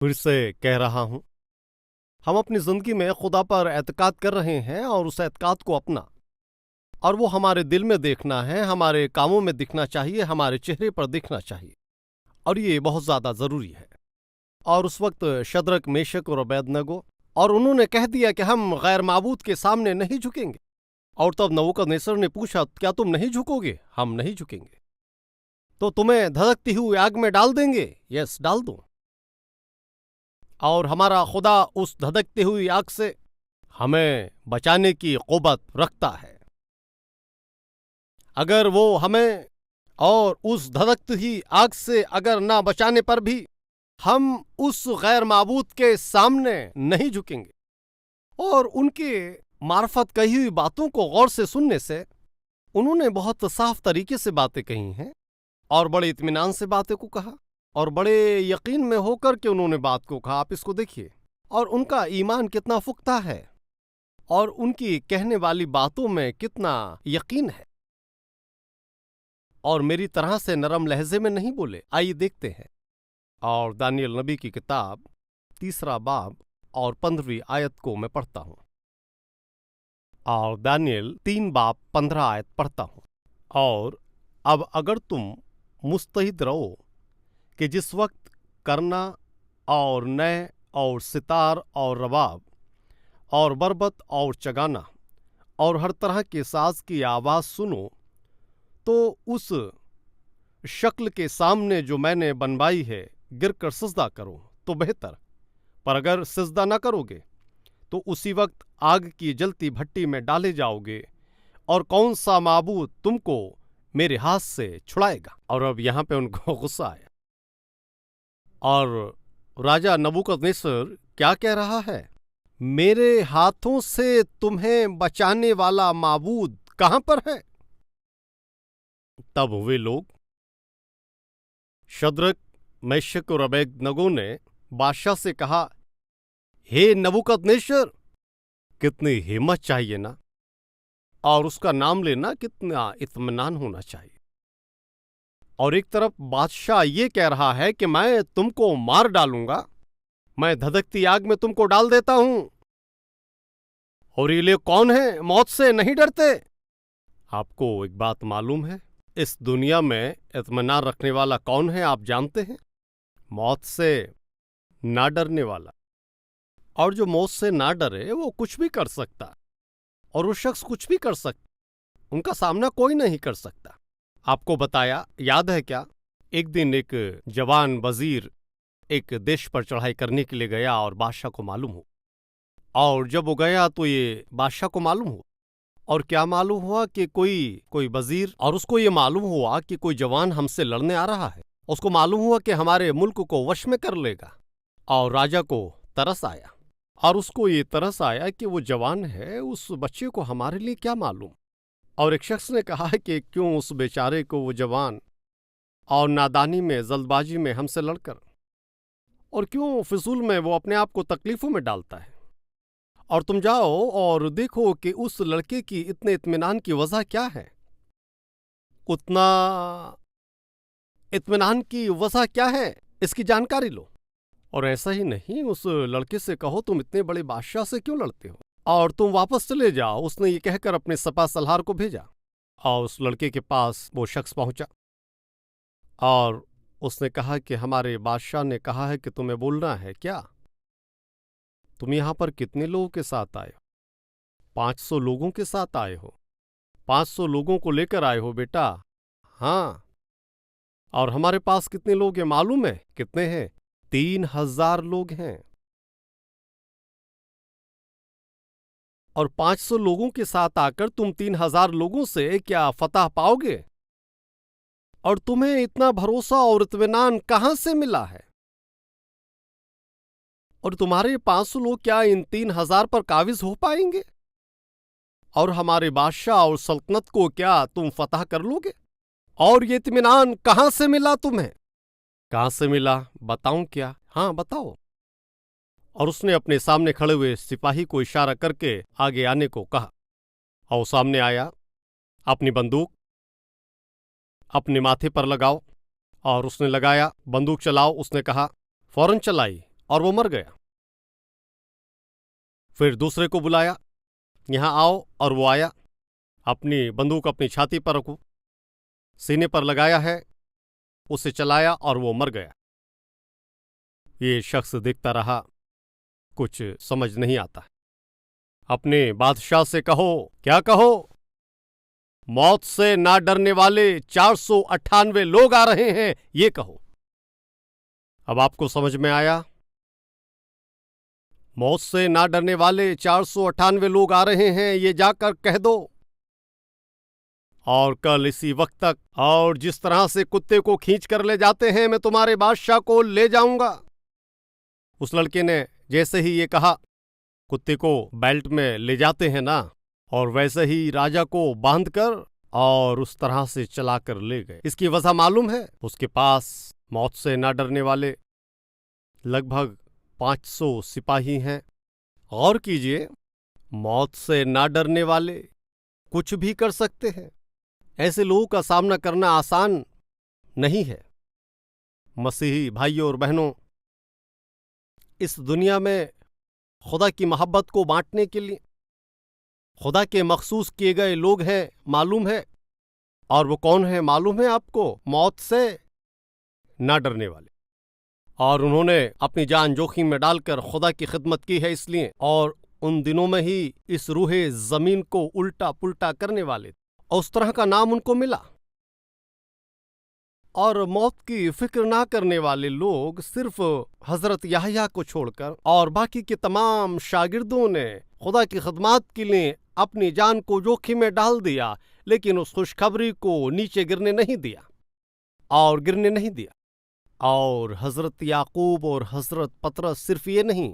پھر سے کہہ رہا ہوں، ہم اپنی زندگی میں خدا پر اعتقاد کر رہے ہیں اور اس اعتقاد کو اپنا اور وہ ہمارے دل میں دیکھنا ہے، ہمارے کاموں میں دکھنا چاہیے، ہمارے چہرے پر دکھنا چاہیے، اور یہ بہت زیادہ ضروری ہے۔ اور اس وقت شدرک، میشک اور عبیدنگو اور انہوں نے کہہ دیا کہ ہم غیر معبود کے سامنے نہیں جھکیں گے۔ اور تب نبوکدنیصر نے پوچھا، کیا تم نہیں جھکو گے؟ ہم نہیں جھکیں گے۔ تو تمہیں دھڑکتی ہوئی آگ میں ڈال دیں گے؟ یس، ڈال دو۔ اور ہمارا خدا اس دھڑکتی ہوئی آگ سے ہمیں بچانے کی قوت رکھتا ہے۔ اگر وہ ہمیں اور اس دھڑکتی ہوئی آگ سے اگر نہ بچانے پر بھی ہم اس غیر معبود کے سامنے نہیں جھکیں گے۔ اور ان کے معرفت کہی ہوئی باتوں کو غور سے سننے سے انہوں نے بہت صاف طریقے سے باتیں کہی ہیں اور بڑے اطمینان سے باتیں کو کہا اور بڑے یقین میں ہو کر کے انہوں نے بات کو کہا۔ آپ اس کو دیکھیے، اور ان کا ایمان کتنا پختہ ہے اور ان کی کہنے والی باتوں میں کتنا یقین ہے، اور میری طرح سے نرم لہجے میں نہیں بولے۔ آئیے دیکھتے ہیں۔ اور دانیل نبی کی کتاب 3 باب اور 15 آیت کو میں پڑھتا ہوں، اور دانیل 3 باب 15 آیت پڑھتا ہوں۔ اور اب اگر تم مستعد رہو کہ جس وقت کرنا اور نئے اور ستار اور رباب اور بربط اور چگانا اور ہر طرح کے ساز کی آواز سنو، تو اس شکل کے سامنے جو میں نے بنوائی ہے گر کر سجدہ کرو تو بہتر، پر اگر سجدہ نہ کرو گے تو اسی وقت آگ کی جلتی بھٹی میں ڈالے جاؤ گے، اور کون سا معبود تم کو میرے ہاتھ سے چھڑائے گا؟ اور اب یہاں پہ ان کو غصہ آیا، اور راجا نبوکدنیصر کیا کہہ رہا ہے؟ میرے ہاتھوں سے تمہیں بچانے والا معبود کہاں پر ہے؟ تب وہ لوگ شدرک، میشک اور عبیدنگو نے بادشاہ سے کہا، ہے نبوکدنیصر، کتنی ہمت چاہیے نا، اور اس کا نام لینا کتنا اطمینان ہونا چاہیے۔ اور ایک طرف بادشاہ یہ کہہ رہا ہے کہ میں تم کو مار ڈالوں گا، میں دھڑکتی آگ میں تم کو ڈال دیتا ہوں، اور یہ لوگ کون ہیں؟ موت سے نہیں ڈرتے۔ آپ کو ایک بات معلوم ہے، اس دنیا میں اطمینان رکھنے والا کون ہے آپ جانتے ہیں؟ موت سے نہ ڈرنے والا۔ اور جو موت سے نہ ڈرے وہ کچھ بھی کر سکتا، اور وہ شخص کچھ بھی کر سکتا، ان کا سامنا کوئی نہیں کر سکتا۔ آپ کو بتایا یاد ہے کیا؟ ایک دن ایک جوان وزیر ایک دیش پر چڑھائی کرنے کے لیے گیا اور بادشاہ کو معلوم ہو، اور جب وہ گیا تو یہ بادشاہ کو معلوم ہو، اور کیا معلوم ہوا کہ کوئی وزیر، اور اس کو یہ معلوم ہوا کہ کوئی جوان ہم سے لڑنے آ رہا ہے، اس کو معلوم ہوا کہ ہمارے ملک کو وش میں کر لے گا، اور راجا کو ترس آیا، اور اس کو یہ ترس آیا کہ وہ جوان ہے، اس بچے کو ہمارے لیے کیا معلوم۔ اور ایک شخص نے کہا کہ کیوں اس بیچارے کو وہ جوان اور نادانی میں، جلد بازی میں ہم سے لڑ کر، اور کیوں فضول میں وہ اپنے آپ کو تکلیفوں میں ڈالتا ہے، اور تم جاؤ اور دیکھو کہ اس لڑکے کی اتنے اطمینان کی وجہ کیا ہے، اتنا اطمینان کی وجہ کیا ہے، اس کی جانکاری لو۔ اور ایسا ہی نہیں، اس لڑکے سے کہو تم اتنے بڑے بادشاہ سے کیوں لڑتے ہو، اور تم واپس چلے جاؤ۔ اس نے یہ کہہ کر اپنے سپاہ سالار کو بھیجا، اور اس لڑکے کے پاس وہ شخص پہنچا، اور اس نے کہا کہ ہمارے بادشاہ نے کہا ہے کہ تمہیں بولنا ہے کیا؟ تم یہاں پر کتنے لوگوں کے ساتھ آئے ہو؟ 500 لوگوں کے ساتھ آئے ہو؟ 500 لوگوں کو لے کر آئے ہو بیٹا؟ ہاں۔ اور ہمارے پاس کتنے لوگ ہیں معلوم ہے؟ کتنے ہیں؟ 3000 لوگ ہیں۔ اور 500 لوگوں کے ساتھ آ کر تم 3000 لوگوں سے کیا فتح پاؤ گے؟ اور تمہیں اتنا بھروسہ اور اطمینان کہاں سے ملا ہے؟ اور تمہارے 500 لوگ کیا ان 3000 پر قابض ہو پائیں گے؟ اور ہمارے بادشاہ اور سلطنت کو کیا تم فتح کر لو گے؟ اور یہ اطمینان کہاں سے ملا تمہیں؟ کہاں سے ملا؟ بتاؤں کیا؟ ہاں بتاؤ۔ اور اس نے اپنے سامنے کھڑے ہوئے سپاہی کو اشارہ کر کے آگے آنے کو کہا، اور سامنے آیا، اپنی بندوق اپنے ماتھے پر لگاؤ، اور اس نے لگایا۔ بندوق چلاؤ، اس نے کہا، فوراً چلائی، اور وہ مر گیا۔ پھر دوسرے کو بلایا، یہاں آؤ، اور وہ آیا، اپنی بندوق اپنی چھاتی پر رکھو، سینے پر لگایا ہے، اسے چلایا اور وہ مر گیا۔ یہ شخص دیکھتا رہا، کچھ سمجھ نہیں آتا۔ اپنے بادشاہ سے کہو، کیا کہو؟ موت سے نہ ڈرنے والے 498 لوگ آ رہے ہیں، یہ کہو۔ اب آپ کو سمجھ میں آیا؟ موت سے نہ ڈرنے والے 498 لوگ آ رہے ہیں، یہ جا کر کہہ دو، اور کل اسی وقت تک، اور جس طرح سے کتے کو کھینچ کر لے جاتے ہیں میں تمہارے بادشاہ کو لے جاؤں گا۔ اس لڑکے نے جیسے ہی یہ کہا، کتے کو بیلٹ میں لے جاتے ہیں نا، اور ویسے ہی راجا کو باندھ کر اور اس طرح سے چلا کر لے گئے۔ اس کی وجہ معلوم ہے، اس کے پاس موت سے نہ ڈرنے والے لگ بھگ 500 سپاہی ہیں۔ غور کیجئے، موت سے نہ ڈرنے والے کچھ بھی کر سکتے ہیں۔ ایسے لوگوں کا سامنا کرنا آسان نہیں ہے۔ مسیحی بھائیوں اور بہنوں، اس دنیا میں خدا کی محبت کو بانٹنے کے لیے خدا کے مخصوص کیے گئے لوگ ہیں، معلوم ہے، اور وہ کون ہیں معلوم ہے آپ کو؟ موت سے نہ ڈرنے والے۔ اور انہوں نے اپنی جان جوخم میں ڈال کر خدا کی خدمت کی ہے، اس لیے، اور ان دنوں میں ہی اس روح زمین کو الٹا پلٹا کرنے والے، اور اس طرح کا نام ان کو ملا۔ اور موت کی فکر نہ کرنے والے لوگ صرف حضرت یحییٰ کو چھوڑ کر اور باقی کے تمام شاگردوں نے خدا کی خدمات کے لیے اپنی جان کو جوخم میں ڈال دیا، لیکن اس خوشخبری کو نیچے گرنے نہیں دیا اور گرنے نہیں دیا۔ اور حضرت یعقوب اور حضرت پطرس صرف یہ نہیں،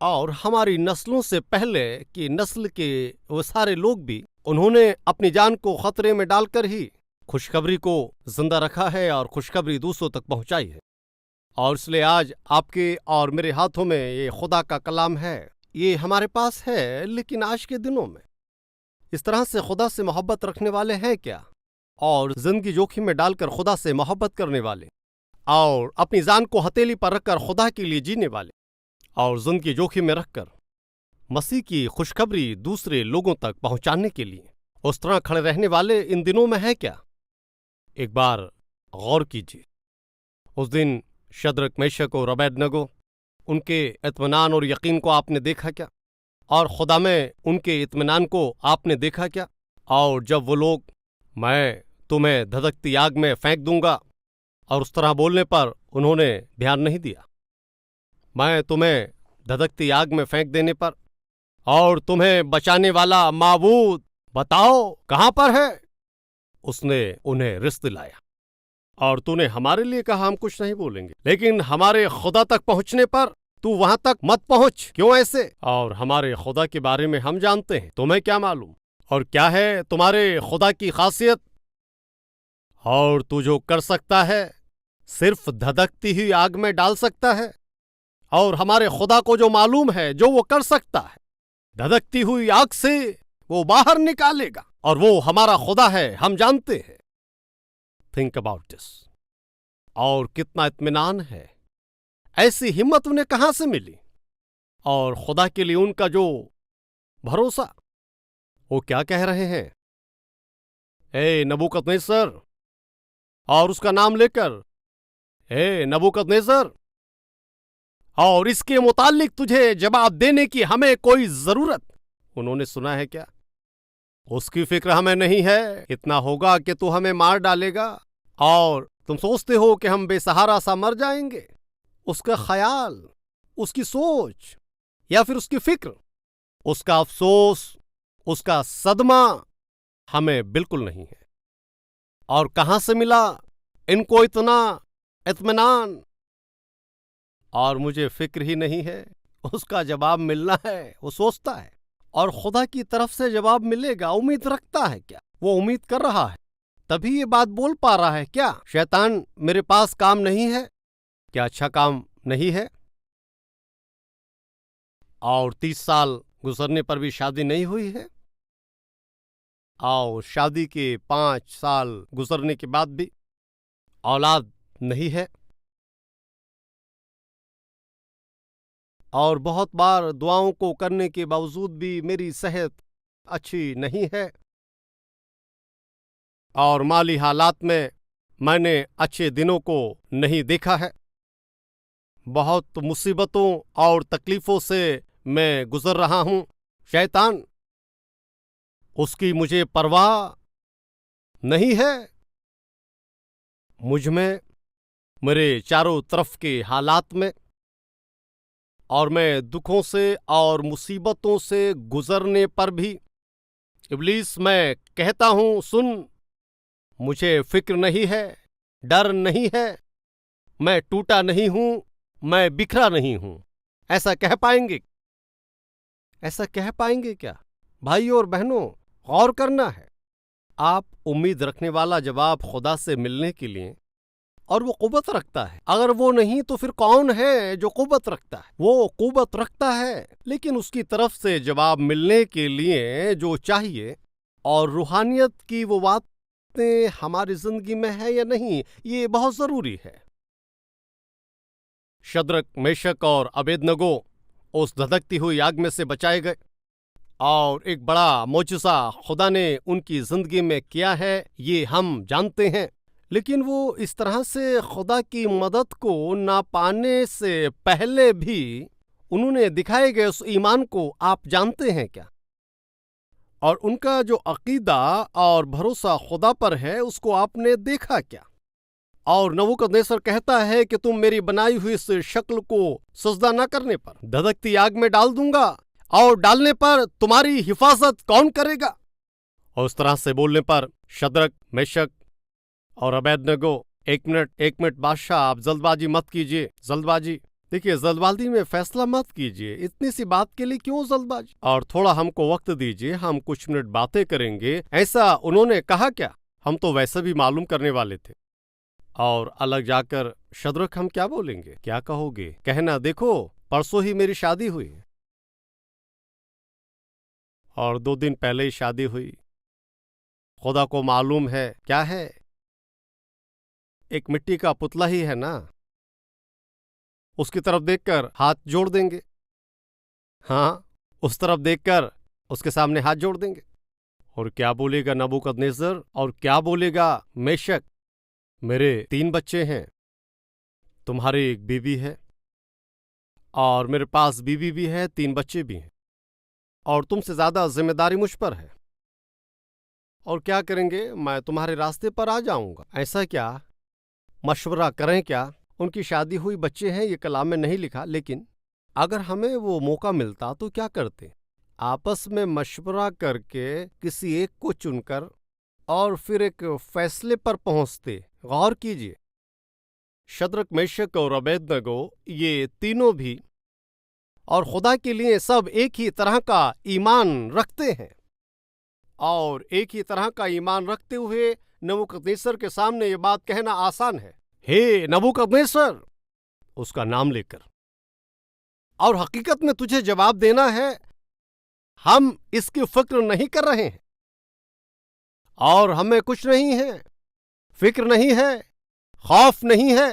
اور ہماری نسلوں سے پہلے کی نسل کے وہ سارے لوگ بھی، انہوں نے اپنی جان کو خطرے میں ڈال کر ہی خوشخبری کو زندہ رکھا ہے اور خوشخبری دوسروں تک پہنچائی ہے۔ اور اس لیے آج آپ کے اور میرے ہاتھوں میں یہ خدا کا کلام ہے، یہ ہمارے پاس ہے، لیکن آج کے دنوں میں اس طرح سے خدا سے محبت رکھنے والے ہیں کیا؟ اور زندگی جوخم میں ڈال کر خدا سے محبت کرنے والے، اور اپنی جان کو ہتھیلی پر رکھ کر خدا کے لیے جینے والے، اور زندگی جوخم میں رکھ کر مسیح کی خوشخبری دوسرے لوگوں تک پہنچانے کے لیے اس طرح کھڑے رہنے والے ان دنوں میں ہیں کیا؟ ایک بار غور کیجیے، اس دن شدرک میشک اور ابیدنگو، ان کے اطمینان اور یقین کو آپ نے دیکھا کیا؟ اور خدا میں ان کے اطمینان کو آپ نے دیکھا کیا؟ اور جب وہ لوگ، میں تمہیں دھدکتی آگ میں پھینک دوں گا، اور اس طرح بولنے پر انہوں نے دھیان نہیں دیا، میں تمہیں دھدکتی آگ میں پھینک دینے پر، اور تمہیں بچانے والا معبود بتاؤ کہاں پر ہے؟ اس نے انہیں رزق دلایا۔ اور تو نے ہمارے لیے کہا ہم کچھ نہیں بولیں گے، لیکن ہمارے خدا تک پہنچنے پر تو وہاں تک مت پہنچ، کیوں ایسے؟ اور ہمارے خدا کے بارے میں ہم جانتے ہیں، تمہیں کیا معلوم؟ اور کیا ہے تمہارے خدا کی خاصیت؟ اور تو جو کر سکتا ہے صرف دھدکتی ہوئی آگ میں ڈال سکتا ہے، اور ہمارے خدا کو جو معلوم ہے جو وہ کر سکتا ہے، دھدکتی ہوئی آگ سے وہ باہر نکالے گا، اور وہ ہمارا خدا ہے، ہم جانتے ہیں۔ Think about this. اور کتنا اطمینان ہے، ایسی ہمت انہیں کہاں سے ملی؟ اور خدا کے لیے ان کا جو بھروسہ، وہ کیا کہہ رہے ہیں؟ اے نبوکدنیزر، اور اس کا نام لے کر، اے نبوکدنیزر، اور اس کے متعلق تجھے جواب دینے کی ہمیں کوئی ضرورت، انہوں نے سنا ہے کیا؟ اس کی فکر ہمیں نہیں ہے، اتنا ہوگا کہ تو ہمیں مار ڈالے گا، اور تم سوچتے ہو کہ ہم بے سہارا سا مر جائیں گے۔ اس کا خیال، اس کی سوچ، یا پھر اس کی فکر، اس کا افسوس، اس کا صدمہ ہمیں بالکل نہیں ہے۔ اور کہاں سے ملا ان کو اتنا اطمینان؟ اور مجھے فکر ہی نہیں ہے، اس کا جواب ملنا ہے، وہ سوچتا ہے، اور خدا کی طرف سے جواب ملے گا، امید رکھتا ہے کیا؟ وہ امید کر رہا ہے، تبھی یہ بات بول پا رہا ہے کیا؟ شیطان میرے پاس کام نہیں ہے، کیا اچھا کام نہیں ہے؟ اور 30 سال گزرنے پر بھی شادی نہیں ہوئی ہے، اور شادی کے 5 سال گزرنے کے بعد بھی اولاد نہیں ہے۔ اور بہت بار دعاؤں کو کرنے کے باوجود بھی میری صحت اچھی نہیں ہے، اور مالی حالات میں نے اچھے دنوں کو نہیں دیکھا ہے۔ بہت مصیبتوں اور تکلیفوں سے میں گزر رہا ہوں۔ شیطان، اس کی مجھے پرواہ نہیں ہے۔ مجھ میں، میرے چاروں طرف کے حالات میں، اور میں دکھوں سے اور مصیبتوں سے گزرنے پر بھی، ابلیس، میں کہتا ہوں، سن، مجھے فکر نہیں ہے، ڈر نہیں ہے، میں ٹوٹا نہیں ہوں، میں بکھرا نہیں ہوں۔ ایسا کہہ پائیں گے؟ ایسا کہہ پائیں گے کیا؟ بھائیوں اور بہنوں، غور کرنا ہے۔ آپ امید رکھنے والا جواب خدا سے ملنے کے لیے، اور وہ قوت رکھتا ہے۔ اگر وہ نہیں تو پھر کون ہے جو قوت رکھتا ہے؟ وہ قوت رکھتا ہے، لیکن اس کی طرف سے جواب ملنے کے لیے جو چاہیے، اور روحانیت کی وہ باتیں ہماری زندگی میں ہے یا نہیں، یہ بہت ضروری ہے۔ شدرک، میشک اور ابیدنگو اس دھدکتی ہوئی آگ میں سے بچائے گئے، اور ایک بڑا معجزہ خدا نے ان کی زندگی میں کیا ہے یہ ہم جانتے ہیں۔ لیکن وہ اس طرح سے خدا کی مدد کو نہ پانے سے پہلے بھی انہوں نے دکھائے گئے اس ایمان کو آپ جانتے ہیں کیا؟ اور ان کا جو عقیدہ اور بھروسہ خدا پر ہے اس کو آپ نے دیکھا کیا؟ اور نبوکدنیصر کہتا ہے کہ تم میری بنائی ہوئی اس شکل کو سجدہ نہ کرنے پر دھدکتی آگ میں ڈال دوں گا، اور ڈالنے پر تمہاری حفاظت کون کرے گا؟ اور اس طرح سے بولنے پر شدرک، میشک اور ابیدنگو، ایک منٹ بادشاہ، آپ جلد بازی مت کیجیے، جلد بازی، دیکھیے، جلد بازی میں فیصلہ مت کیجیے، اتنی سی بات کے لیے کیوں جلد بازی؟ اور تھوڑا ہم کو وقت دیجیے، ہم کچھ منٹ باتیں کریں گے۔ ایسا انہوں نے کہا کیا؟ ہم تو ویسے بھی معلوم کرنے والے تھے۔ اور الگ جا کر شدرک، ہم کیا بولیں گے؟ کیا کہو گے؟ کہنا، دیکھو، پرسوں ہی میری شادی ہوئی، اور 2 دن پہلے ہی شادی ہوئی۔ خدا کو معلوم ہے کیا ہے، ایک مٹی کا پتلا ہی ہے نا، اس کی طرف دیکھ کر ہاتھ جوڑ دیں گے۔ ہاں، اس طرف دیکھ کر اس کے سامنے ہاتھ جوڑ دیں گے۔ اور کیا بولے گا نبوکدنیزر، اور کیا بولے گا میشک؟ میرے 3 بچے ہیں، تمہاری ایک بیوی ہے، اور میرے پاس بیوی بھی ہے، 3 بچے بھی ہیں، اور تم سے زیادہ ذمہ داری مجھ پر ہے۔ اور کیا کریں گے؟ میں تمہارے راستے پر آ جاؤں گا۔ ایسا کیا؟ مشورہ کریں کیا؟ ان کی شادی ہوئی، بچے ہیں، یہ کلام میں نہیں لکھا، لیکن اگر ہمیں وہ موقع ملتا تو کیا کرتے؟ آپس میں مشورہ کر کے کسی ایک کو چن کر اور پھر ایک فیصلے پر پہنچتے۔ غور کیجئے، شدرک، میشک اور ابیدنگو، یہ تینوں بھی اور خدا کے لیے سب ایک ہی طرح کا ایمان رکھتے ہیں، اور ایک ہی طرح کا ایمان رکھتے ہوئے نبوکدنیصر کے سامنے یہ بات کہنا آسان ہے، ہے نبوکدنیصر، اس کا نام لے کر، اور حقیقت میں تجھے جواب دینا ہے، ہم اس کی فکر نہیں کر رہے ہیں، اور ہمیں کچھ نہیں ہے، فکر نہیں ہے، خوف نہیں ہے،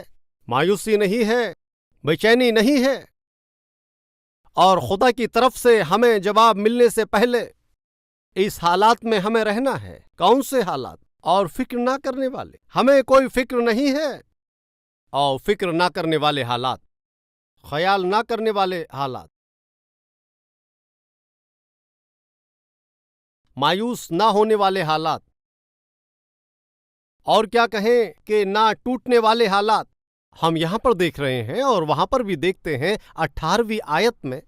مایوسی نہیں ہے، بے چینی نہیں ہے، اور خدا کی طرف سے ہمیں جواب ملنے سے پہلے اس حالات میں ہمیں رہنا ہے۔ کون سے حالات؟ اور فکر نہ کرنے والے، ہمیں کوئی فکر نہیں ہے، اور فکر نہ کرنے والے حالات، خیال نہ کرنے والے حالات، مایوس نہ ہونے والے حالات، اور کیا کہیں کہ نہ ٹوٹنے والے حالات ہم یہاں پر دیکھ رہے ہیں، اور وہاں پر بھی دیکھتے ہیں۔ 18ویں آیت میں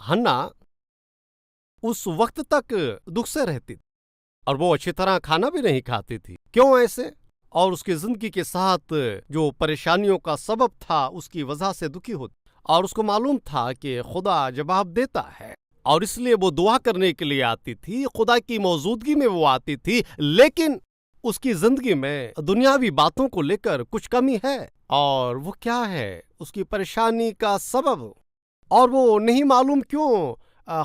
ہنا اس وقت تک دکھ سے رہتی تھی، اور وہ اچھی طرح کھانا بھی نہیں کھاتی تھی۔ کیوں ایسے؟ اور اس کی زندگی کے ساتھ جو پریشانیوں کا سبب تھا اس کی وجہ سے دکھی ہوتی، اور اس کو معلوم تھا کہ خدا جواب دیتا ہے، اور اس لیے وہ دعا کرنے کے لیے آتی تھی، خدا کی موجودگی میں وہ آتی تھی، لیکن اس کی زندگی میں دنیاوی باتوں کو لے کر کچھ کمی ہے۔ اور وہ کیا ہے اس کی پریشانی کا سبب؟ اور وہ نہیں معلوم کیوں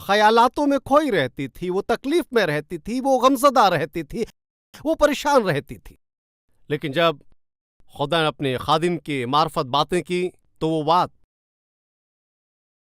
خیالاتوں میں کھوئی رہتی تھی، وہ تکلیف میں رہتی تھی، وہ غمزدہ رہتی تھی، وہ پریشان رہتی تھی۔ لیکن جب خدا نے اپنے خادم کی معرفت باتیں کی تو وہ بات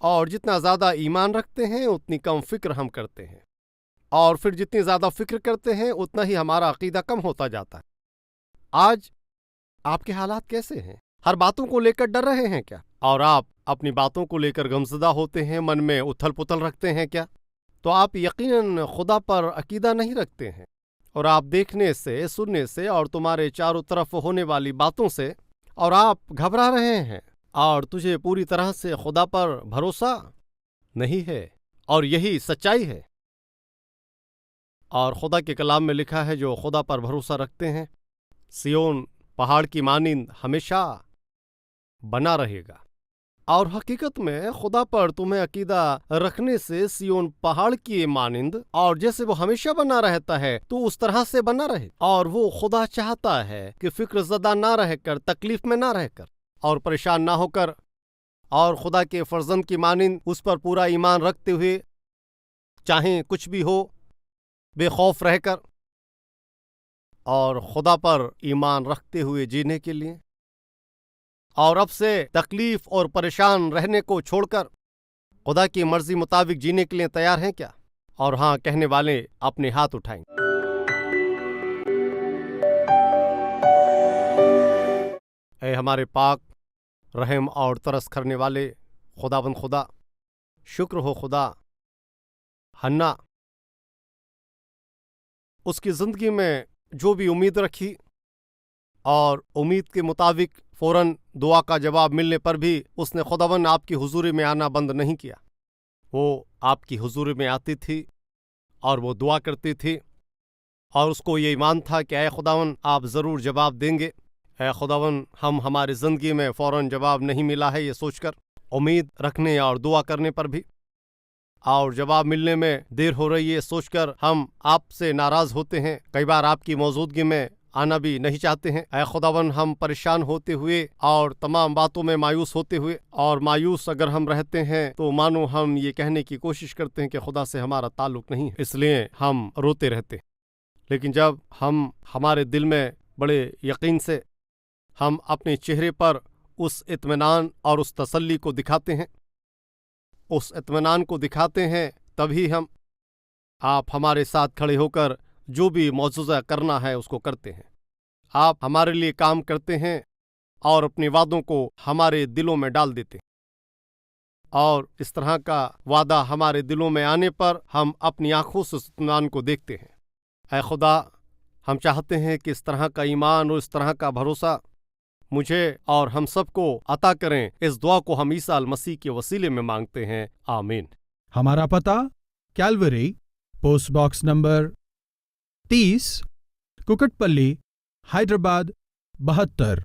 اور جتنا زیادہ ایمان رکھتے ہیں اتنی کم فکر ہم کرتے ہیں، اور پھر جتنی زیادہ فکر کرتے ہیں اتنا ہی ہمارا عقیدہ کم ہوتا جاتا ہے۔ آج آپ کے حالات کیسے ہیں؟ ہر باتوں کو لے کر ڈر رہے ہیں کیا؟ اور آپ اپنی باتوں کو لے کر غمزدہ ہوتے ہیں، من میں اتھل پتھل رکھتے ہیں کیا؟ تو آپ یقیناً خدا پر عقیدہ نہیں رکھتے ہیں، اور آپ دیکھنے سے، سننے سے اور تمہارے چاروں طرف ہونے والی باتوں سے اور آپ گھبرا رہے ہیں، اور تجھے پوری طرح سے خدا پر بھروسہ نہیں ہے، اور یہی سچائی ہے۔ اور خدا کے کلام میں لکھا ہے جو خدا پر بھروسہ رکھتے ہیں سیون پہاڑ کی مانند ہمیشہ بنا رہے گا۔ اور حقیقت میں خدا پر تمہیں عقیدہ رکھنے سے سیون پہاڑ کی مانند اور جیسے وہ ہمیشہ بنا رہتا ہے تو اس طرح سے بنا رہے، اور وہ خدا چاہتا ہے کہ فکر زدہ نہ رہ کر، تکلیف میں نہ رہ کر اور پریشان نہ ہو کر، اور خدا کے فرزند کی مانند اس پر پورا ایمان رکھتے ہوئے، چاہے کچھ بھی ہو، بے خوف رہ کر اور خدا پر ایمان رکھتے ہوئے جینے کے لیے، اور اب سے تکلیف اور پریشان رہنے کو چھوڑ کر خدا کی مرضی مطابق جینے کے لیے تیار ہیں کیا؟ اور ہاں کہنے والے اپنے ہاتھ اٹھائیں۔ اے ہمارے پاک، رحم اور ترس کرنے والے خداوند خدا، شکر ہو خدا، حنا اس کی زندگی میں جو بھی امید رکھی اور امید کے مطابق فوراً دعا کا جواب ملنے پر بھی اس نے خداوند آپ کی حضوری میں آنا بند نہیں کیا۔ وہ آپ کی حضوری میں آتی تھی اور وہ دعا کرتی تھی، اور اس کو یہ ایمان تھا کہ اے خداوند آپ ضرور جواب دیں گے۔ اے خداوند ہم ہماری زندگی میں فوراً جواب نہیں ملا ہے یہ سوچ کر، امید رکھنے اور دعا کرنے پر بھی، اور جواب ملنے میں دیر ہو رہی ہے سوچ کر ہم آپ سے ناراض ہوتے ہیں، کئی بار آپ کی موجودگی میں آنا بھی نہیں چاہتے ہیں۔ اے خداوند ہم پریشان ہوتے ہوئے اور تمام باتوں میں مایوس ہوتے ہوئے، اور مایوس اگر ہم رہتے ہیں تو مانو ہم یہ کہنے کی کوشش کرتے ہیں کہ خدا سے ہمارا تعلق نہیں ہے، اس لیے ہم روتے رہتے ہیں۔ لیکن جب ہم ہمارے دل میں بڑے یقین سے ہم اپنے چہرے پر اس اطمینان اور اس تسلی کو دکھاتے ہیں، اس اطمینان کو دکھاتے ہیں، تبھی آپ ہمارے ساتھ کھڑے ہو کر جو بھی معجزہ کرنا ہے اس کو کرتے ہیں۔ آپ ہمارے لیے کام کرتے ہیں اور اپنے وعدوں کو ہمارے دلوں میں ڈال دیتے ہیں، اور اس طرح کا وعدہ ہمارے دلوں میں آنے پر ہم اپنی آنکھوں سے اس اطمینان کو دیکھتے ہیں۔ اے خدا، ہم چاہتے ہیں کہ اس طرح کا ایمان اور اس طرح کا بھروسہ مجھے اور ہم سب کو عطا کریں۔ اس دعا کو ہم عیسیٰ المسیح کے وسیلے میں مانگتے ہیں، آمین۔ ہمارا پتہ: کیلوری، پوسٹ باکس نمبر 30، کوکٹ پلی، حیدرآباد 72۔